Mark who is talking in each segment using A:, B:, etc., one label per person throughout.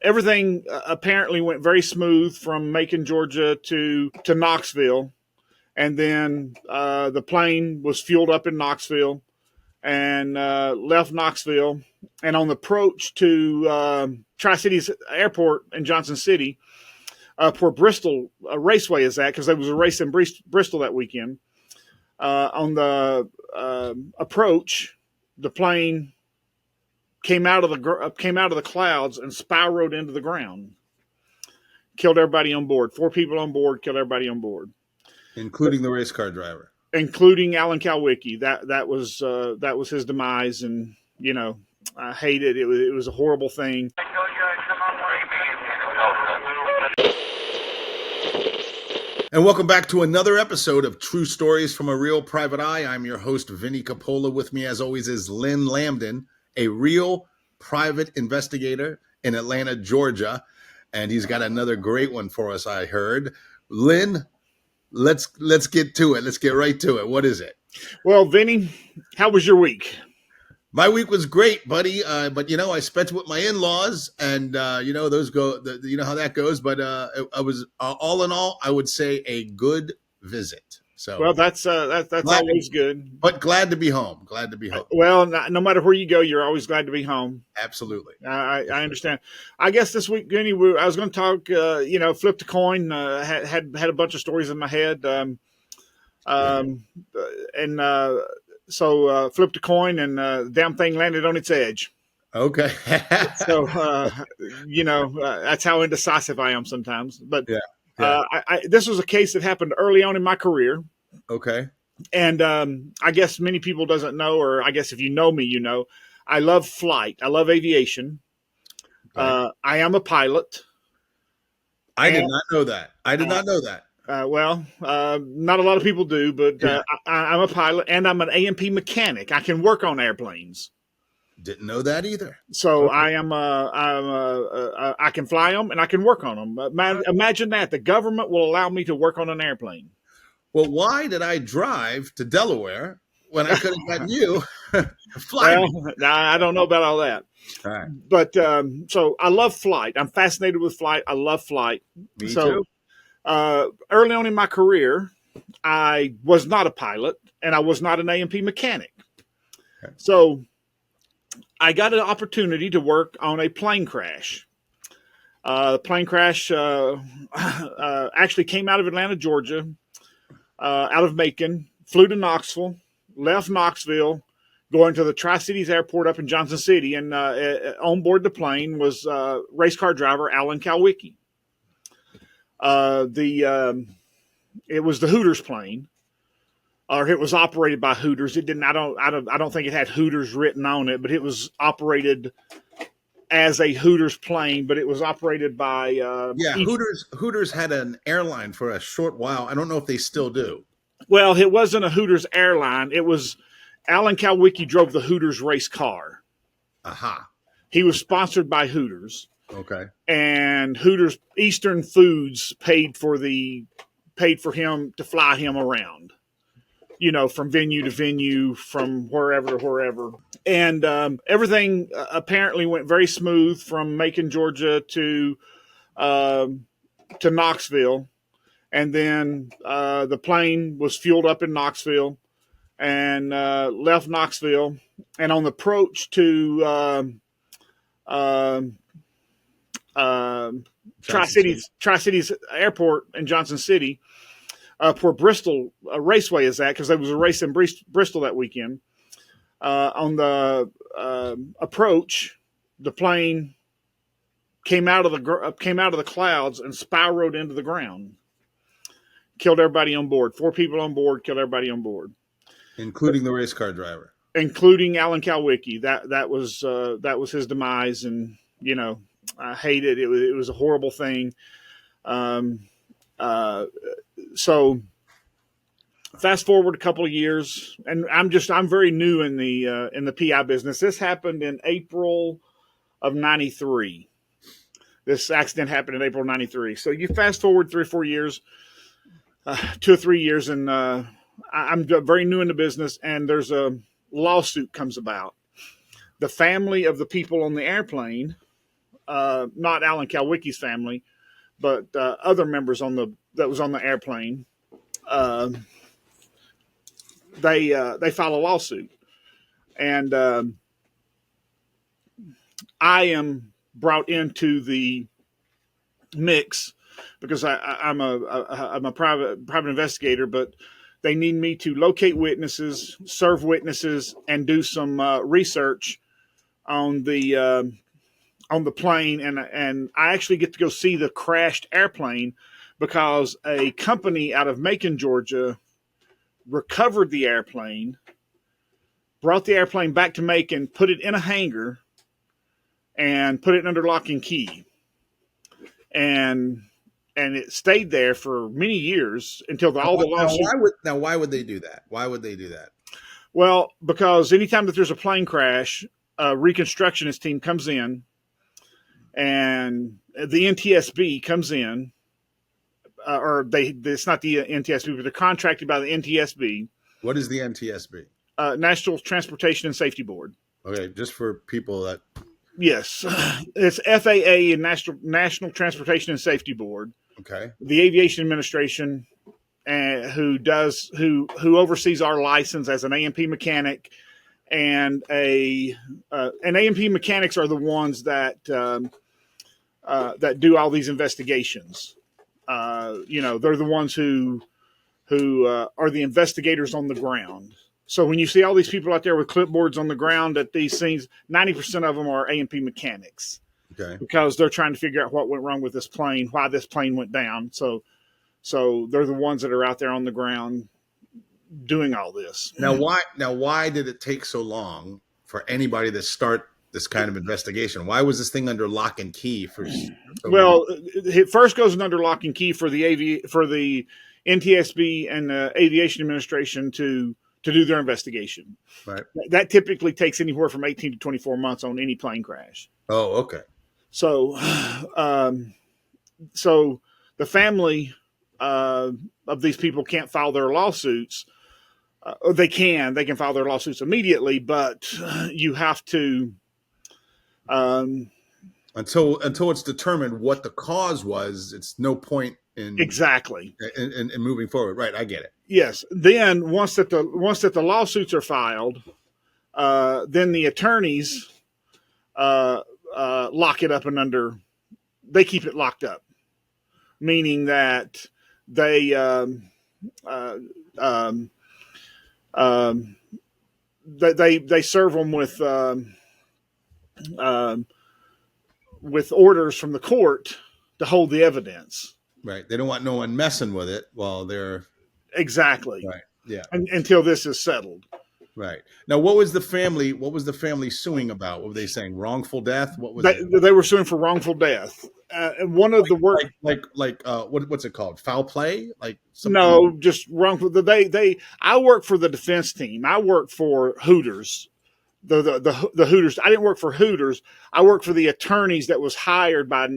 A: everything apparently went very smooth from Macon, Georgia to Knoxville. And then the plane was fueled up in Knoxville and left Knoxville. And on the approach to Tri-Cities Airport in Johnson City, where Bristol Raceway is at, because there was a race in Bristol that weekend, on the approach, the plane came out of the clouds and spiraled into the ground. Killed everybody on board. 4 people on board. Killed everybody on board,
B: including the race car driver,
A: including Alan Kulwicki. That was his demise, and I hate it. It was a horrible thing.
B: And welcome back to another episode of True Stories from a Real Private Eye. I'm your host, Vinnie Coppola. With me, as always, is Lynn Lambdin, a real private investigator in Atlanta, Georgia. And he's got another great one for us, I heard. Lynn, let's get to it. Let's get right to it. What is it?
A: Well, Vinnie, how was your week?
B: My week was great, buddy. But I spent with my in-laws, and those go. You know how that goes. But I was all in all, I would say a good visit. So
A: well, that's always good.
B: But glad to be home. Glad to be home.
A: Well, no matter where you go, you're always glad to be home.
B: Absolutely.
A: I understand. I guess this week, Vinnie, I was going to talk. Flip the coin. Had a bunch of stories in my head. So flipped a coin, and the damn thing landed on its edge.
B: Okay.
A: So that's how indecisive I am sometimes. But this was a case that happened early on in my career.
B: Okay.
A: And I guess many people doesn't know, or I guess if you know me, I love flight. I love aviation. Okay. I am a pilot.
B: I did not know that.
A: Not a lot of people do, but I'm a pilot, and I'm an A&P mechanic. I can work on airplanes.
B: Didn't know that either.
A: So okay. I can fly them, and I can work on them. Imagine that. The government will allow me to work on an airplane.
B: Well, why did I drive to Delaware when I could have gotten you to fly?
A: Well, I don't know about all that.
B: All right.
A: But so I love flight. I'm fascinated with flight. I love flight.
B: Me too.
A: Early on in my career, I was not a pilot, and I was not an A&P mechanic. Okay. So I got an opportunity to work on a plane crash. The plane crash actually came out of Atlanta, Georgia, out of Macon, flew to Knoxville, left Knoxville, going to the Tri-Cities Airport up in Johnson City, and on board the plane was race car driver Alan Kulwicki. It was the Hooters plane, or it was operated by Hooters. It didn't. I don't think it had Hooters written on it, but it was operated as a Hooters plane. But it was operated by
B: Hooters had an airline for a short while. I don't know if they still do.
A: Well, it wasn't a Hooters airline. It was Alan Kulwicki drove the Hooters race car.
B: Aha.
A: He was sponsored by Hooters.
B: Okay.
A: And Hooters Eastern Foods paid for him to fly him around, from venue to venue, from wherever to wherever. And everything apparently went very smooth from Macon, Georgia to Knoxville. And then the plane was fueled up in Knoxville and left Knoxville. And on the approach to Tri-Cities Airport in Johnson City, where Bristol Raceway is at, because there was a race in Bristol that weekend. On the approach, the plane came out of the clouds and spiraled into the ground. Killed everybody on board. 4 people on board. Killed everybody on board,
B: including the race car driver,
A: including Alan Kulwicki. That was his demise, and I hate it. It was a horrible thing. So fast forward a couple of years, and I'm very new in the PI business. This happened in April of '93. This accident happened in April of '93. So you fast forward 3 or 4 years, 2 or 3 years, and I'm very new in the business, and there's a lawsuit comes about. The family of the people on the airplane not Alan Kulwicki's family, but other members that was on the airplane. They file a lawsuit, and I am brought into the mix because I'm a private investigator, but they need me to locate witnesses, serve witnesses, and do some research on the plane, and I actually get to go see the crashed airplane because a company out of Macon, Georgia, recovered the airplane, brought the airplane back to Macon, put it in a hangar, and put it under lock and key, and it stayed there for many years until all the lawsuits.
B: Why would they do that? Why would they do that?
A: Well, because anytime that there's a plane crash, a reconstructionist team comes in, and the NTSB comes in, it's not the NTSB, but they're contracted by the NTSB.
B: What is the NTSB?
A: National Transportation and Safety Board.
B: Okay, just for people that.
A: Yes, it's FAA and National Transportation and Safety Board.
B: Okay.
A: The Aviation Administration, who oversees our license as an A&P mechanic, and A&P mechanics are the ones that do all these investigations. They're the ones who are the investigators on the ground. So when you see all these people out there with clipboards on the ground at these scenes, 90% of them are A&P mechanics.
B: Okay.
A: Because they're trying to figure out what went wrong with this plane, why this plane went down. So they're the ones that are out there on the ground doing all this.
B: Now why did it take so long for anybody to start this kind of investigation? Why was this thing under lock and key for so
A: long? It first goes under lock and key for the NTSB and the Aviation Administration to do their investigation.
B: Right.
A: That typically takes anywhere from 18 to 24 months on any plane crash.
B: Oh, okay.
A: So the family of these people can't file their lawsuits. They can file their lawsuits immediately, but you have to
B: until it's determined what the cause was. It's no point in moving forward. Right, I get it.
A: Yes. Then once that the lawsuits are filed, then the attorneys lock it up and they keep it locked up, meaning that they serve them with orders from the court to hold the evidence.
B: Right. They don't want no one messing with it while they're
A: exactly
B: right. Yeah.
A: Until this is settled.
B: Right. Now, what was the family suing about? What were they saying? Wrongful death? What was
A: they were suing for wrongful death. And one of the work
B: what's it called? Foul play?
A: No, just wrongful. I work for the defense team. I work for Hooters. The Hooters. I didn't work for Hooters. I worked for the attorneys that was hired by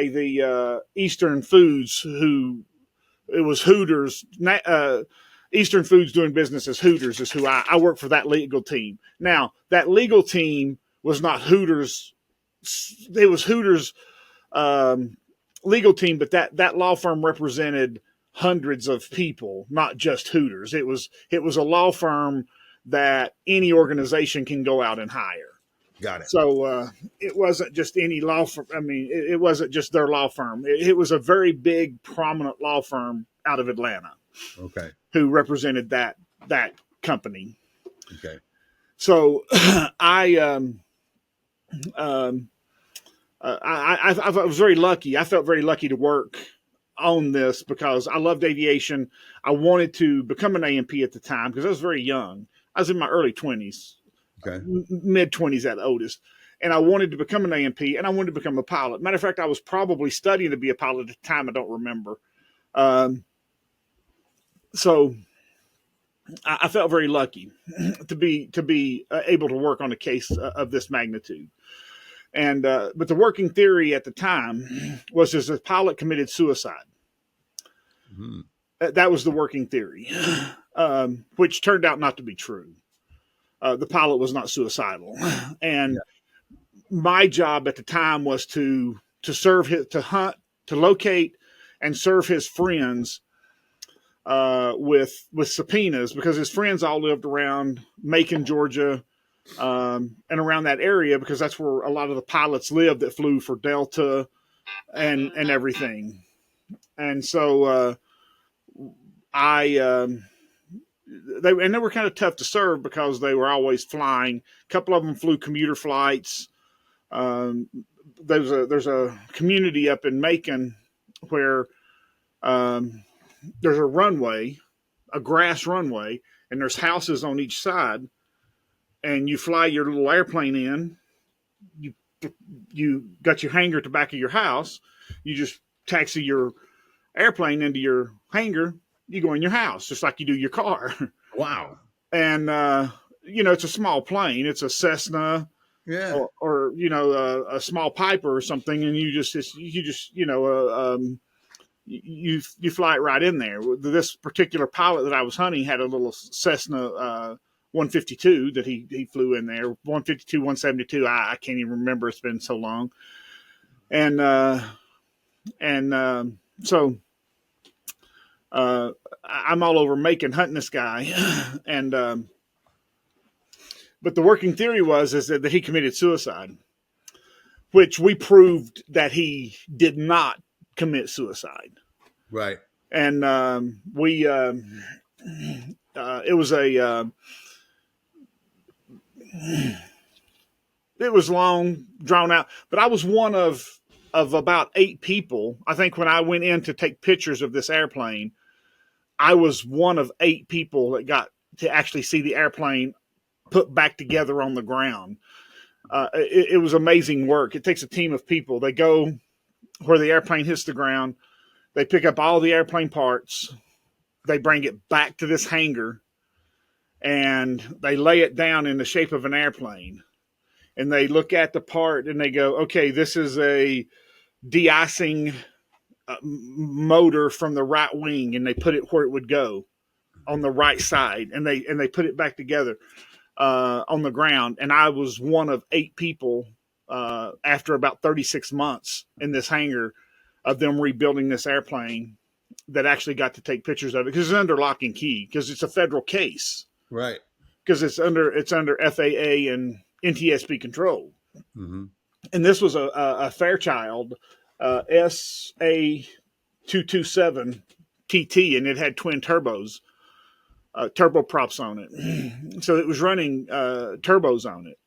A: the Eastern Foods, who it was Hooters. Eastern Foods doing business as Hooters is who I work for that legal team. Now, that legal team was not Hooters. It was Hooters legal team, but that law firm represented hundreds of people, not just Hooters. It was a law firm that any organization can go out and hire.
B: Got it.
A: So it wasn't just any law firm. I mean, it wasn't just their law firm. It was a very big, prominent law firm out of Atlanta.
B: Okay.
A: Who represented that company.
B: Okay.
A: So I was very lucky. I felt very lucky to work on this because I loved aviation. I wanted to become an A&P at the time because I was very young. I was in my early 20s,
B: okay,
A: mid 20s at oldest. And I wanted to become an A&P and I wanted to become a pilot. Matter of fact, I was probably studying to be a pilot at the time. I don't remember. So I felt very lucky to be able to work on a case of this magnitude. And but the working theory at the time was that the pilot committed suicide.
B: Mm-hmm.
A: That was the working theory, which turned out not to be true. The pilot was not suicidal. And my job at the time was to hunt, to locate and serve his friends with subpoenas, because his friends all lived around Macon, Georgia, and around that area, because that's where a lot of the pilots lived that flew for Delta and everything. And so they were kind of tough to serve because they were always flying. A couple of them flew commuter flights. There's a community up in Macon where there's a runway, a grass runway, and there's houses on each side. And you fly your little airplane in. You got your hangar at the back of your house. You just taxi your airplane into your hangar. You go in your house just like you do your car.
B: Wow.
A: And it's a small plane. It's a Cessna, or a small Piper or something, and you fly it right in there. This particular pilot that I was hunting had a little Cessna 152 that he flew in there. 152, 172. I can't even remember. It's been so long. And so I'm all over Macon hunting this guy, and but the working theory is that he committed suicide, which we proved that he did not commit suicide.
B: Right.
A: And it was long, drawn out, but I was one of about 8 people. I think when I went in to take pictures of this airplane, I was one of 8 people that got to actually see the airplane put back together on the ground. It was amazing work. It takes a team of people. They go where the airplane hits the ground. They pick up all the airplane parts. They bring it back to this hangar, and they lay it down in the shape of an airplane. And they look at the part and they go, okay, this is a de-icing motor from the right wing, and they put it where it would go on the right side, and they put it back together on the ground. And I was one of 8 people after about 36 months in this hangar of them rebuilding this airplane that actually got to take pictures of it, because it's under lock and key, because it's a federal case,
B: right?
A: Because it's under FAA and NTSB control.
B: Mm-hmm.
A: And this was a Fairchild SA227 TT, and it had twin turbos, turboprops on it. So it was running turbos on it.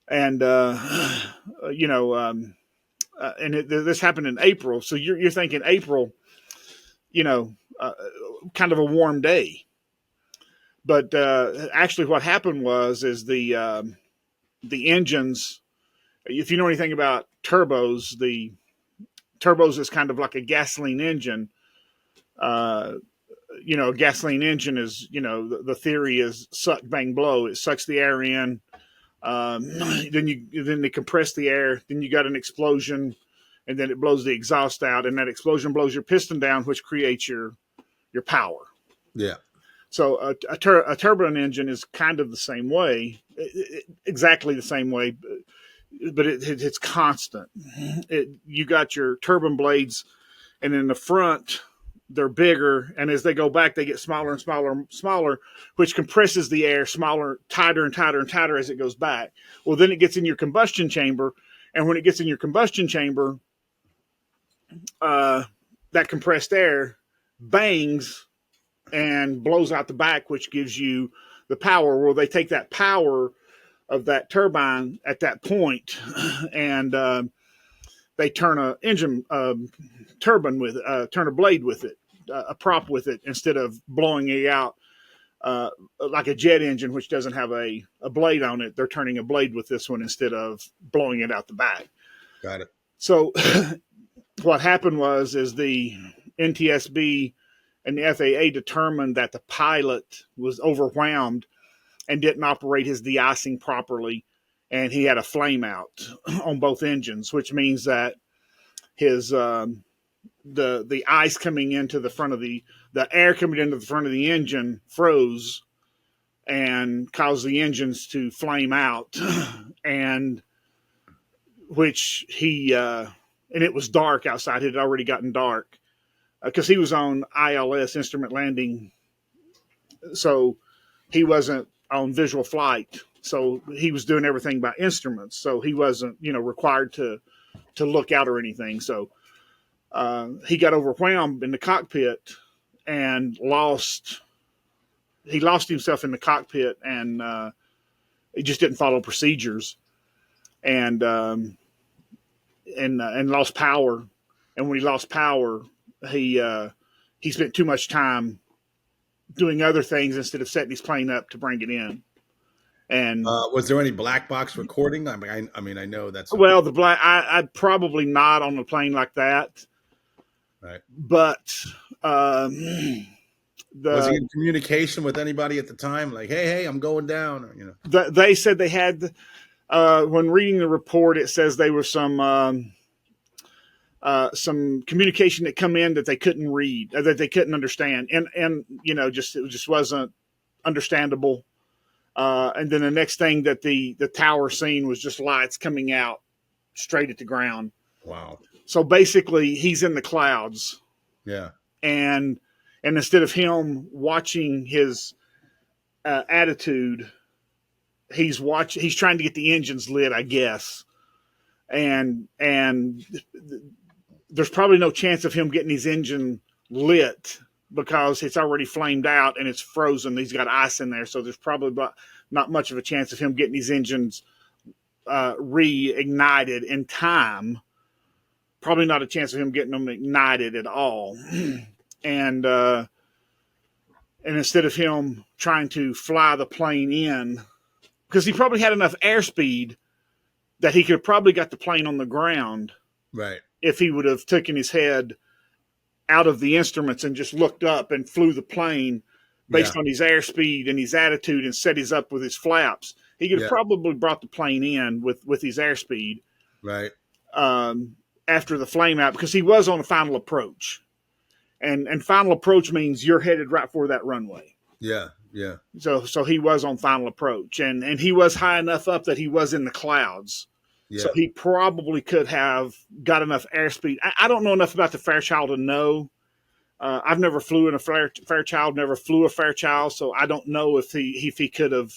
A: And, this happened in April. So you're thinking April, kind of a warm day. But actually what happened is the engines, if you know anything about turbos, the turbos is kind of like a gasoline engine. A gasoline engine is, the theory is suck, bang, blow. It sucks the air in. Then they compress the air. Then you got an explosion, and then it blows the exhaust out, and that explosion blows your piston down, which creates your power.
B: Yeah.
A: So a turbine engine is kind of the same way, exactly the same way, but it's constant. You got your turbine blades, and in the front, they're bigger, and as they go back, they get smaller and smaller and smaller, which compresses the air smaller, tighter and tighter and tighter as it goes back. Well, then it gets in your combustion chamber, and when it gets in your combustion chamber, that compressed air bangs and blows out the back, which gives you the power. Well, they take that power of that turbine at that point, and they turn a engine turbine with turn a blade with it, a prop with it, instead of blowing it out like a jet engine, which doesn't have a blade on it. They're turning a blade with this one instead of blowing it out the back.
B: Got it.
A: So what happened is the NTSB and the FAA determined that the pilot was overwhelmed and didn't operate his de-icing properly, and he had a flame out on both engines, which means that his the ice coming into the front of the air coming into the front of the engine froze and caused the engines to flame out, and which and it was dark outside. It had already gotten dark because he was on ILS, instrument landing. So he wasn't on visual flight. So he was doing everything by instruments. So he wasn't, required to look out or anything. So he got overwhelmed in the cockpit and lost himself in the cockpit, and he just didn't follow procedures, and lost power. And when he lost power, he spent too much time doing other things instead of setting his plane up to bring it in. And
B: was there any black box recording? I mean, I know that's
A: well, I'd probably not on a plane like that,
B: right.
A: But
B: was he in communication with anybody at the time? Like, hey, I'm going down. Or,
A: they said they had. When reading the report, it says there was some communication that come in that they couldn't read, that they couldn't understand, and it just wasn't understandable. And then the next thing that the tower seen was just lights coming out straight at the ground.
B: Wow.
A: So basically he's in the clouds.
B: Yeah.
A: And instead of him watching his attitude, he's trying to get the engines lit, I guess. And there's probably no chance of him getting his engine lit because it's already flamed out and it's frozen. He's got ice in there. So there's probably not much of a chance of him getting his engines reignited in time. Probably not a chance of him getting them ignited at all. And instead of him trying to fly the plane in, because he probably had enough airspeed that he could have probably got the plane on the ground.
B: Right.
A: If he would have taken his head out of the instruments and just looked up and flew the plane based on his airspeed and his attitude and set his up with his flaps, he could have probably brought the plane in with his airspeed.
B: Right.
A: After the flame out, because he was on a final approach. And final approach means you're headed right for that runway.
B: Yeah. Yeah.
A: So he was on final approach, and he was high enough up that he was in the clouds. Yeah. So he probably could have got enough airspeed. I don't know enough about the Fairchild to know. I've never flew in a Fairchild, never flew a Fairchild, so I don't know if he could have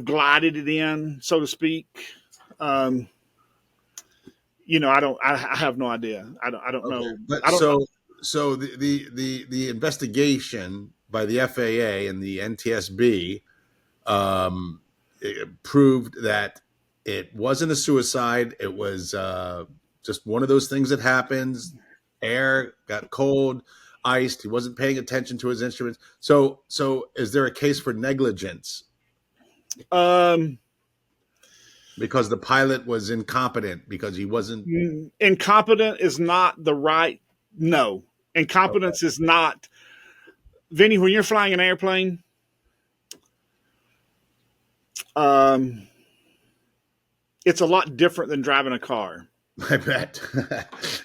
A: glided it in, so to speak. I have no idea. I don't know.
B: But so the investigation by the FAA and the NTSB it proved that it wasn't a suicide. It was just one of those things that happens. Air got cold, iced. He wasn't paying attention to his instruments. So is there a case for negligence? Because the pilot was incompetent, because he wasn't.
A: Incompetent is not the right. No, incompetence is not. Vinnie, when you're flying an airplane, it's a lot different than driving a car.
B: I bet.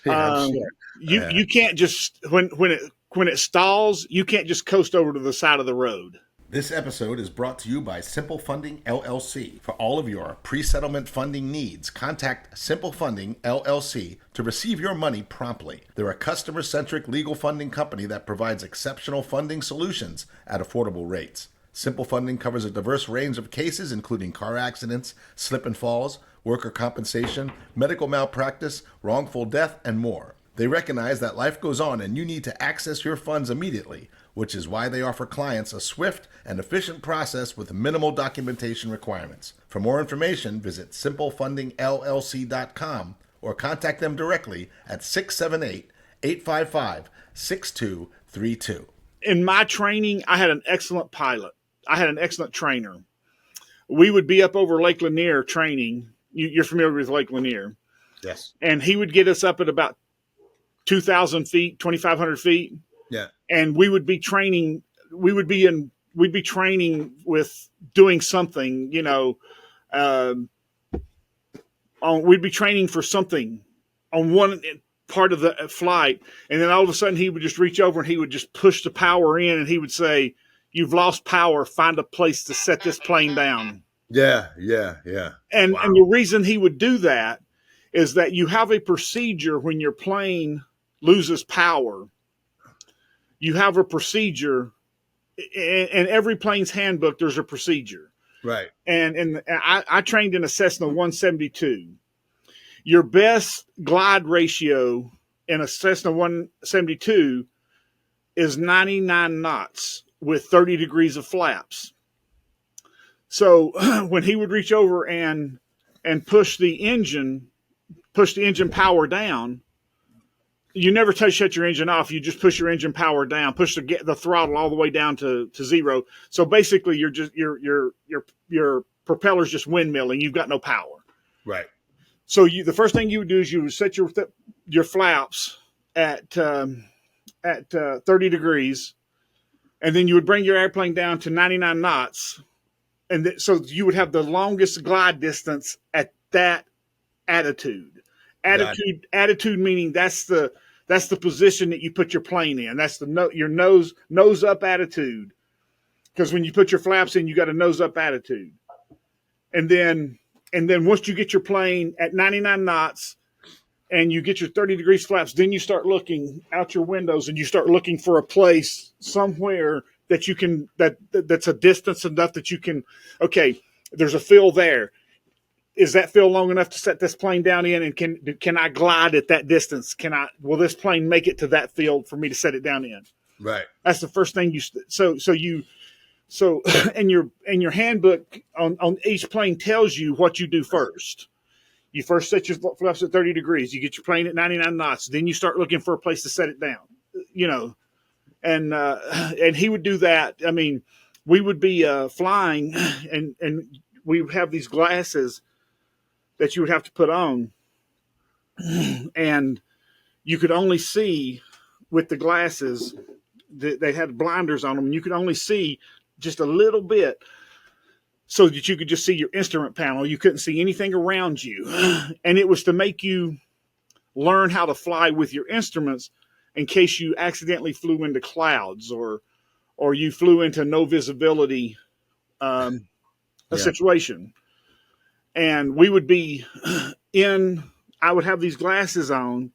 B: I'm sure.
A: You can't just when it stalls, you can't just coast over to the side of the road.
C: This episode is brought to you by Simple Funding LLC. For all of your pre-settlement funding needs, contact Simple Funding LLC to receive your money promptly. They're a customer-centric legal funding company that provides exceptional funding solutions at affordable rates. Simple Funding covers a diverse range of cases, including car accidents, slip and falls, worker compensation, medical malpractice, wrongful death, and more. They recognize that life goes on and you need to access your funds immediately, which is why they offer clients a swift and efficient process with minimal documentation requirements. For more information, visit simplefundingllc.com or contact them directly at 678-855-6232.
A: In my training, I had an excellent pilot. I had an excellent trainer. We would be up over Lake Lanier training. You're familiar with Lake Lanier.
B: Yes.
A: And he would get us up at about 2,000 feet, 2,500 feet.
B: Yeah.
A: And we would be training. We'd be training with doing something, we'd be training for something on one part of the flight. And then all of a sudden he would just reach over and he would just push the power in and he would say, "You've lost power. Find a place to set this plane down."
B: Yeah, yeah, yeah.
A: And
B: Wow.
A: and the reason he would do that is that you have a procedure when your plane loses power. You have a procedure in every plane's handbook. There's a procedure,
B: Right.
A: and I trained in a Cessna 172. Your best glide ratio in a Cessna 172 is 99 knots with 30 degrees of flaps. So when he would reach over and push the engine power down, you never shut your engine off. You just push your engine power down, push the throttle all the way down to zero. So basically, your propeller's just windmilling. You've got no power.
B: Right.
A: So the first thing you would do is you would set your flaps at 30 degrees, and then you would bring your airplane down to 99 knots, and so you would have the longest glide distance at that attitude. Attitude meaning that's the position that you put your plane in. That's your nose up attitude. Because when you put your flaps in, you got a nose up attitude. And then once you get your plane at 99 knots and you get your 30 degrees flaps, then you start looking out your windows and you start looking for a place somewhere that you can that's a distance enough that you can, okay, there's a fill there. Is that fill long enough to set this plane down in, and can I glide at that distance? Will this plane make it to that field for me to set it down in?
B: Right.
A: That's the first thing and your handbook on each plane tells you what you do first. You first set your flaps at 30 degrees. You get your plane at 99 knots. Then you start looking for a place to set it down. And he would do that. I mean, we would be flying, and we would have these glasses that you would have to put on, and you could only see with the glasses. They had blinders on them, and you could only see just a little bit, so that you could just see your instrument panel. You couldn't see anything around you, and it was to make you learn how to fly with your instruments in case you accidentally flew into clouds or you flew into no visibility situation. And we would be I would have these glasses on,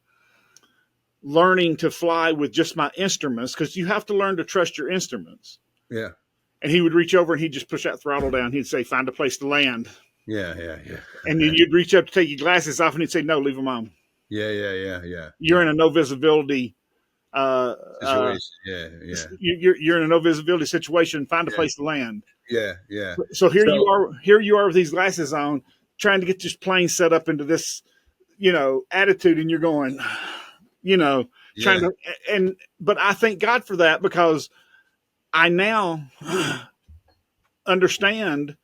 A: learning to fly with just my instruments, because you have to learn to trust your instruments.
B: Yeah.
A: And he would reach over and he'd just push that throttle down. He'd say, find a place to land.
B: Yeah.
A: And then you'd reach up to take your glasses off and he'd say, no, leave them on.
B: Yeah.
A: You're in a no visibility
B: situation.
A: You're in a no visibility situation. Find a place to land.
B: Yeah.
A: So here you are with these glasses on, trying to get this plane set up into this, attitude, and you're going, trying to, but I thank God for that, because I now understand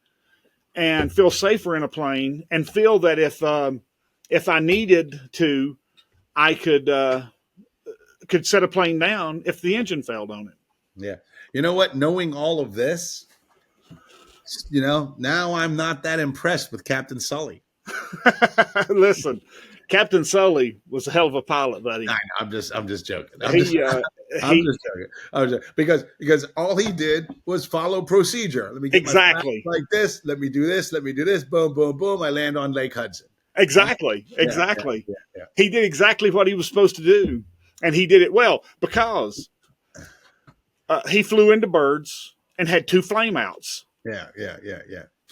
A: and feel safer in a plane, and feel that if I needed to, I could set a plane down if the engine failed on it.
B: Yeah. You know what? Knowing all of this, now I'm not that impressed with Captain Sully.
A: Listen, Captain Sully was a hell of a pilot, buddy.
B: I'm just joking. I'm just joking. Because all he did was follow procedure. Let me get
A: exactly
B: my like this. Let me do this. Let me do this. Boom, boom, boom. I land on Lake Hudson.
A: Exactly. Yeah. He did exactly what he was supposed to do, and he did it well, because he flew into birds and had 2 flameouts.
B: Yeah.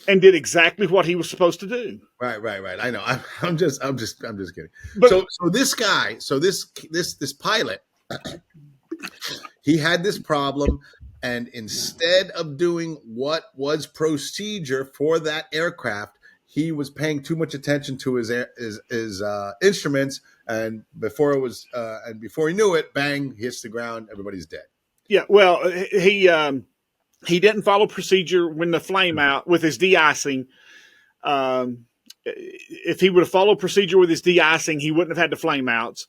A: And did exactly what he was supposed to do.
B: Right. I know. I'm just kidding.
A: But,
B: so this guy, this pilot, he had this problem, and instead of doing what was procedure for that aircraft, he was paying too much attention to his instruments, and before he knew it, bang, he hits the ground. Everybody's dead.
A: Yeah. Well, he didn't follow procedure when the flame out with his de-icing. If he would have followed procedure with his de-icing, he wouldn't have had the flame outs.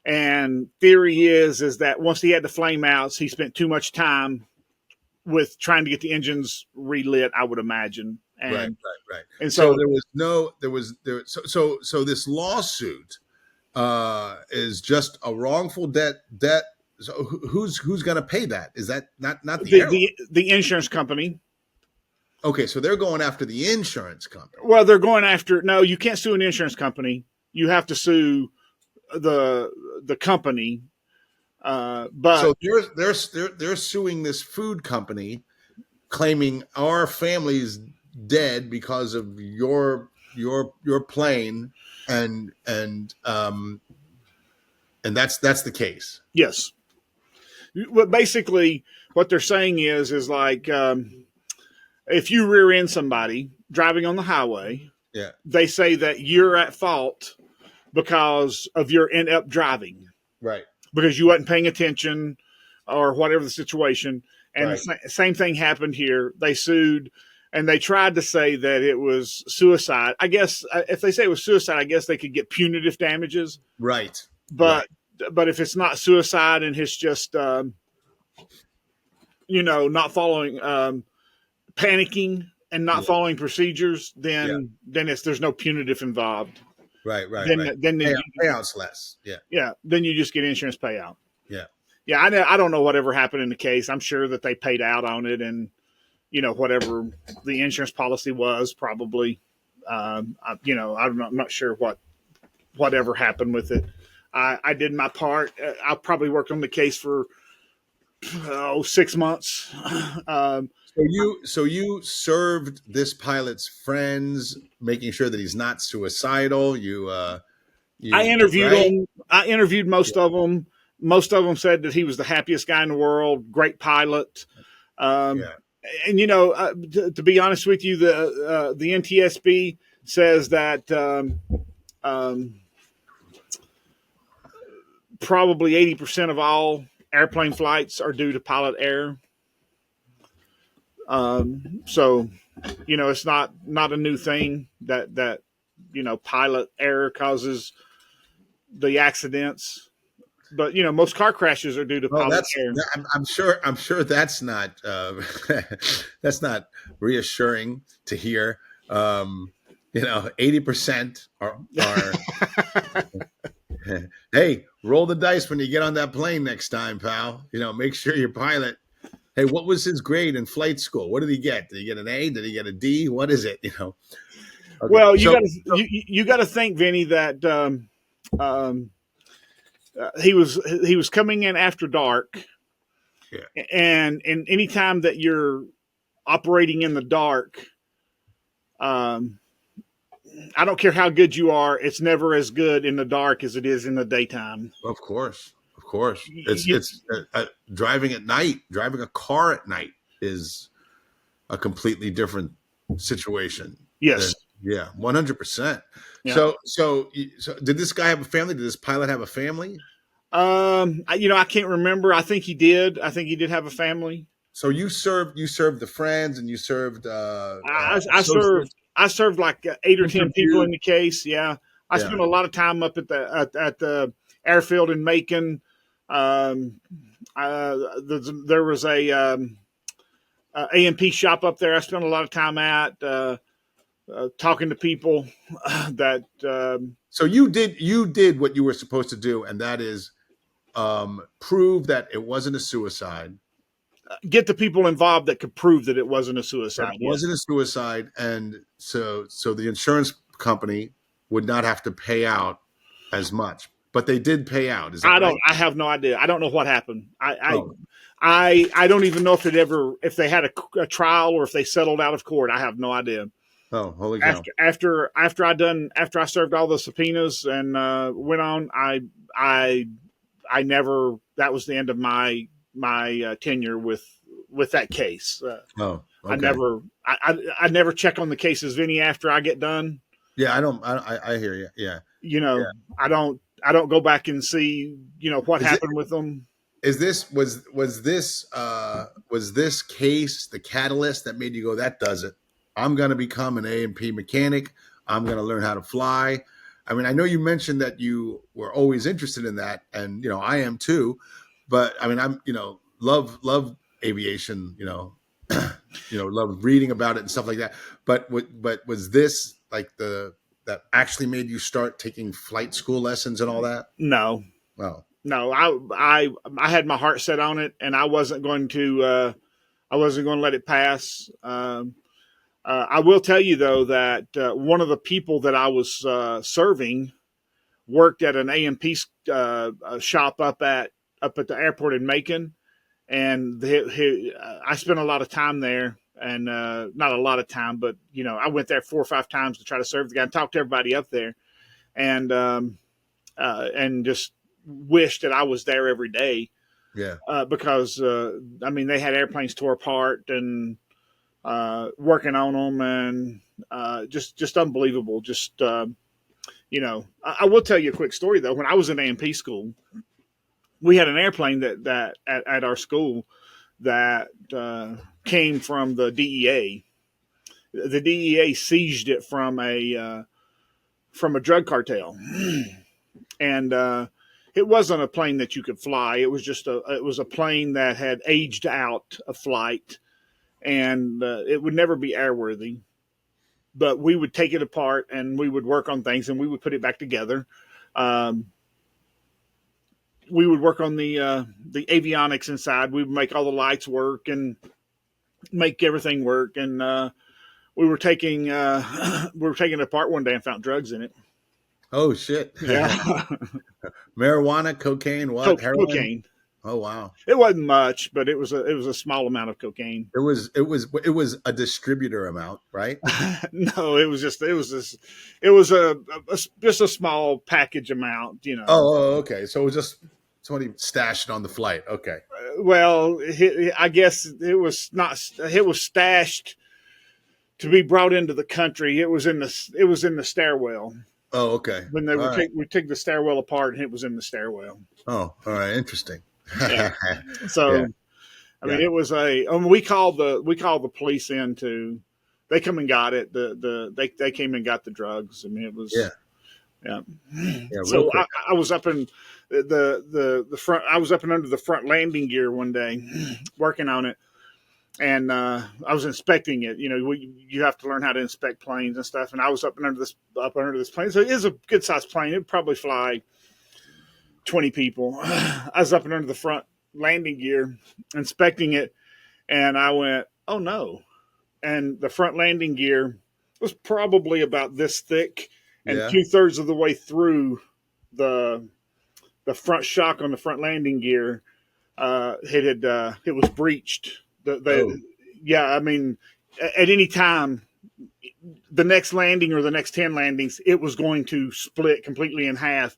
A: And theory is that once he had the flame outs, he spent too much time with trying to get the engines relit, I would imagine. And,
B: right.
A: And so
B: so this lawsuit is just a wrongful debt. So who's going to pay that? Is that not the
A: the insurance company?
B: Okay, so they're going after the insurance company.
A: Well, they're going after. No, you can't sue an insurance company. You have to sue the company. But
B: So they're suing this food company, claiming our family's dead because of your plane, and that's the case.
A: yes, but basically what they're saying is like if you rear end somebody driving on the highway,
B: Yeah.
A: they say that you're at fault because of your inept driving,
B: Right.
A: because you wasn't paying attention or whatever the situation. And
B: Right.
A: the same thing happened here. They sued and they tried to say that it was suicide. I guess if they say it was suicide, I guess they could get punitive damages.
B: Right.
A: But if it's not suicide and it's just not following panicking and not following procedures, then there's no punitive involved.
B: Right.
A: Then
B: payouts less. Yeah.
A: Yeah. Then you just get insurance payout.
B: Yeah.
A: Yeah. I don't know whatever happened in the case. I'm sure that they paid out on it, and whatever the insurance policy was probably. I'm not sure whatever happened with it. I did my part. I probably worked on the case for 6 months.
B: So you served this pilot's friends, making sure that he's not suicidal.
A: I interviewed him. I interviewed most of them. Most of them said that he was the happiest guy in the world, great pilot. And to be honest with you, the NTSB says that probably 80% of all airplane flights are due to pilot error. So, it's not a new thing that pilot error causes the accidents. But most car crashes are due to pilot error.
B: I'm sure that's not that's not reassuring to hear. 80% are hey, roll the dice when you get on that plane next time, pal. Make sure your pilot. Hey, what was his grade in flight school? What did he get? Did he get an A? Did he get a D? What is it? Okay.
A: Well, you got to think, Vinny, that he was coming in after dark, and any time that you're operating in the dark, I don't care how good you are, it's never as good in the dark as it is in the daytime.
B: Of course. It's driving at night. Driving a car at night is a completely different situation.
A: Yes.
B: 100%.
A: Yeah.
B: So did this guy have a family? Did this pilot have a family?
A: I can't remember. I think he did. I think he did have a family.
B: So you served the friends, and you served.
A: I served like 8 or 10 people in the case. Yeah, I spent a lot of time up at the airfield in Macon. There was a A&P shop up there. I spent a lot of time at talking to people that.
B: So you did what you were supposed to do, and that is prove that it wasn't a suicide.
A: Get the people involved that could prove that it wasn't a suicide.
B: It wasn't a suicide, and so the insurance company would not have to pay out as much, but they did pay out. Is that right?
A: I have no idea. I don't know what happened. I don't even know if they had a trial or if they settled out of court. I have no idea.
B: Oh, holy cow!
A: After I served all the subpoenas and went on, I never. That was the end of my tenure with that case.
B: Okay.
A: I never check on the cases, Vinny, after I get done.
B: Yeah, I hear you. Yeah.
A: I don't go back and see, what happened with them.
B: Was this case the catalyst that made you go, that does it? I'm going to become an A&P mechanic. I'm going to learn how to fly. I mean, I know you mentioned that you were always interested in that, and I am too. But I mean, I'm love aviation. Love reading about it and stuff like that. But was this like that actually made you start taking flight school lessons and all that?
A: No.
B: Oh.
A: No, I had my heart set on it, and I wasn't going to let it pass. I will tell you though that one of the people that I was serving worked at an A&P shop up at the airport in Macon, and I spent a lot of time there, and not a lot of time, but I went there 4 or 5 times to try to serve the guy and talk to everybody up there, and just wished that I was there every day.
B: Yeah.
A: Because they had airplanes tore apart and working on them, and just unbelievable. Just I will tell you a quick story though. When I was in A&P school, we had an airplane that at our school that came from the DEA. The DEA seized it from a drug cartel, and it wasn't a plane that you could fly. It was just it was a plane that had aged out a flight, and it would never be airworthy. But we would take it apart and we would work on things and we would put it back together. We would work on the avionics inside. We would make all the lights work and make everything work. And we were taking it apart one day and found drugs in it.
B: Oh shit!
A: Yeah,
B: Marijuana, cocaine, what? Heroin?
A: Cocaine.
B: Oh wow!
A: It wasn't much, but it was a small amount of cocaine.
B: It was a distributor amount, right?
A: No, it was just a small package amount,
B: Oh, okay. So it was just somebody stashed on the flight. Okay.
A: Well, I guess it was not. It was stashed to be brought into the country. It was in the stairwell.
B: Oh, okay.
A: When they we took the stairwell apart, and it was in the stairwell.
B: Oh, all right. Interesting.
A: Yeah. So,
B: yeah.
A: It was we called the police in to. They come and got it. They came and got the drugs. It was yeah. So I was up in the front. I was up and under the front landing gear one day, working on it, and I was inspecting it. You have to learn how to inspect planes and stuff. And I was up under this plane. So it is a good sized plane. It'd probably fly 20 people. I was up and under the front landing gear, inspecting it, and I went, "Oh no!" And the front landing gear was probably about this thick, and 2/3 of the way through the front shock on the front landing gear, it was breached. At any time, the next landing or the next 10 landings, it was going to split completely in half,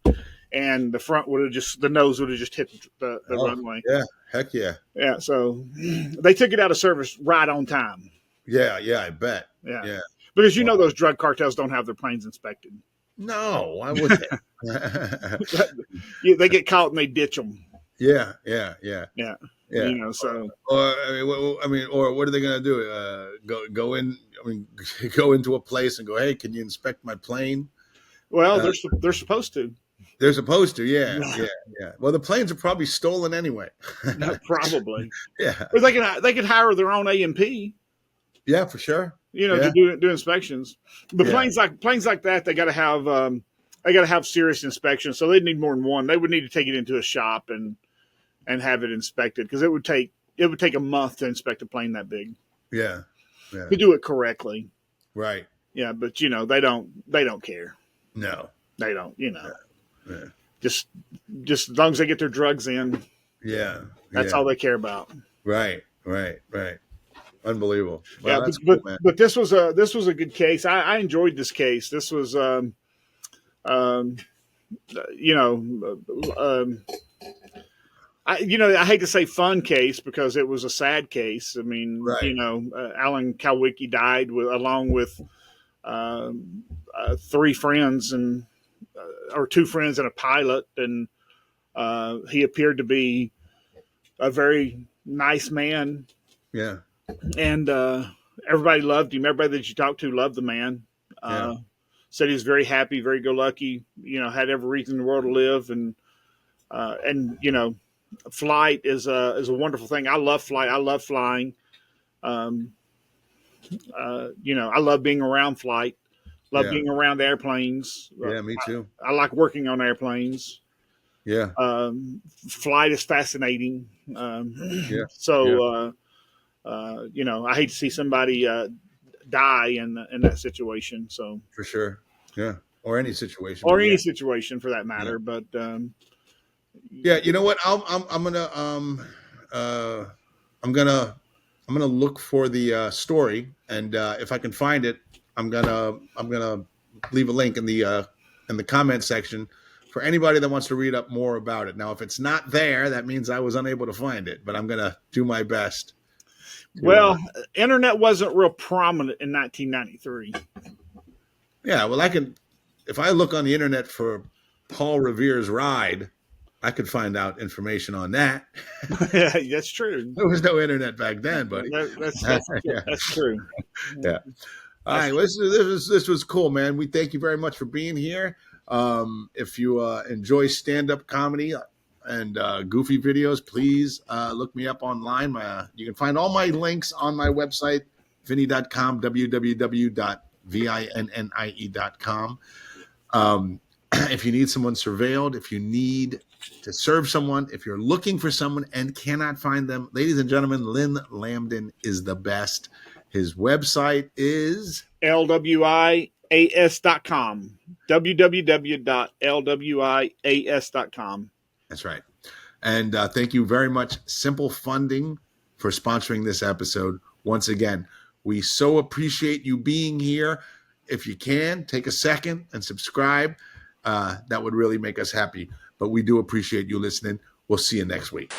A: and the front the nose would have just hit the runway.
B: Yeah, heck yeah.
A: Yeah, so they took it out of service right on time.
B: Yeah, I bet.
A: Yeah. Because those drug cartels don't have their planes inspected.
B: No, why would they?
A: They get caught and they ditch them.
B: Yeah.
A: So.
B: Or what are they going to do? Go into a place and go, hey, can you inspect my plane?
A: Well, they're supposed to.
B: They're supposed to, yeah. Well, the planes are probably stolen anyway.
A: Probably.
B: Yeah.
A: But they could hire their own A&P.
B: Yeah, for sure.
A: To do inspections. But planes like that, they got to have serious inspections. So they'd need more than one. They would need to take it into a shop and have it inspected, because it would take a month to inspect a plane that big.
B: Yeah.
A: To do it correctly.
B: Right.
A: Yeah, but they don't care.
B: No.
A: They don't.
B: Yeah.
A: Just as long as they get their drugs in.
B: Yeah.
A: That's all they care about.
B: Right. Unbelievable. Well,
A: yeah, but this was a good case. I enjoyed this case. This was I hate to say fun case because it was a sad case. Alan Kulwicki died along with 3 friends or 2 friends and a pilot, and he appeared to be a very nice man.
B: Yeah.
A: And everybody loved him. Everybody that you talked to loved the man. Said he was very happy, very go lucky. Had every reason in the world to live, and flight is a wonderful thing. I love flight. I love flying. I love being around flight. Love being around airplanes.
B: Yeah, me too.
A: I like working on airplanes.
B: Yeah.
A: Flight is fascinating. I hate to see somebody die in that situation. So,
B: For sure. Yeah. Or any situation.
A: or
B: But
A: any
B: yeah.
A: situation for that
B: Yeah.
A: matter. But
B: Yeah. You know what? I'm gonna uh I'm gonna look for the story, and if I can find it, I'm gonna leave a link in the comment section for anybody that wants to read up more about it. Now, if it's not there, that means I was unable to find it, but I'm gonna do my best to.
A: well, internet wasn't real prominent in 1993.
B: Yeah, well, I can. If I look on the internet for Paul Revere's ride, I could find out information on that.
A: That's true.
B: There was no internet back then, buddy. Yeah,
A: That's true.
B: yeah. All
A: That's
B: right, well, this was cool, man. We thank you very much for being here. If you enjoy stand-up comedy and goofy videos, please look me up online. You can find all my links on my website, vinnie.com, www.vinnie.com. If you need someone surveilled, if you need to serve someone, if you're looking for someone and cannot find them, ladies and gentlemen, Lynn Lambdin is the best. His website is
A: LWIAS.com. www.lwias.com.
B: That's right. And thank you very much, Simple Funding, for sponsoring this episode. Once again, we so appreciate you being here. If you can, take a second and subscribe. That would really make us happy. But we do appreciate you listening. We'll see you next week.